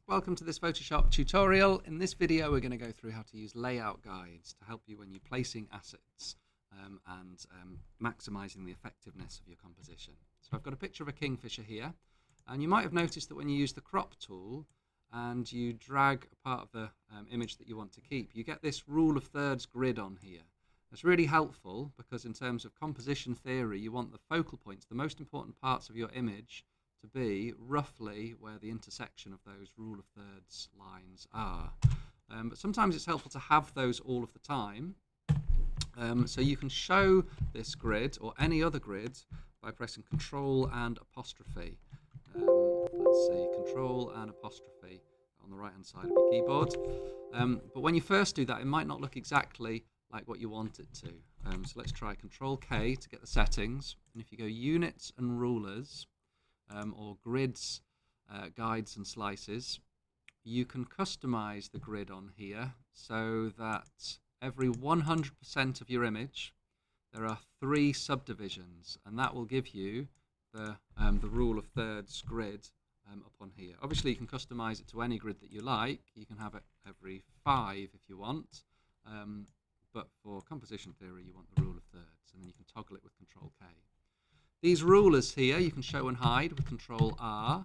Welcome to this Photoshop tutorial. In this video we're going to go through how to use layout guides to help you when you're placing assets and maximising the effectiveness of your composition. So I've got a picture of a kingfisher here, and you might have noticed that when you use the crop tool and you drag a part of the image that you want to keep, you get this rule of thirds grid on here. It's really helpful because in terms of composition theory you want the focal points, the most important parts of your image, to be roughly where the intersection of those rule of thirds lines are. But sometimes it's helpful to have those all of the time. So you can show this grid or any other grid by pressing Control and apostrophe. Let's see, Control and apostrophe on the right hand side of your keyboard. But when you first do that, it might not look exactly like what you want it to. So let's try Control K to get the settings. And if you go Units and Rulers, or grids, guides and slices, you can customize the grid on here so that every 100% of your image there are 3 subdivisions, and that will give you the rule of thirds grid up on here. Obviously you can customize it to any grid that you like. You can have it every 5 if you want, but for composition theory you want the rule of thirds, and then you can toggle it with Control K. These rulers here you can show and hide with Control R,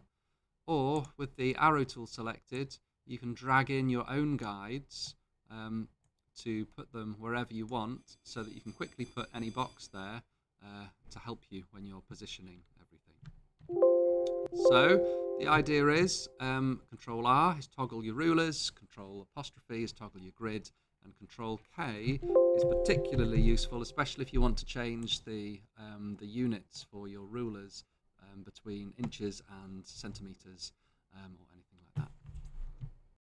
or with the arrow tool selected you can drag in your own guides to put them wherever you want, so that you can quickly put any box there to help you when you're positioning everything. So the idea is Control R is toggle your rulers, Control apostrophe is toggle your grid, and Control K is particularly useful, especially if you want to change the units for your rulers between inches and centimetres or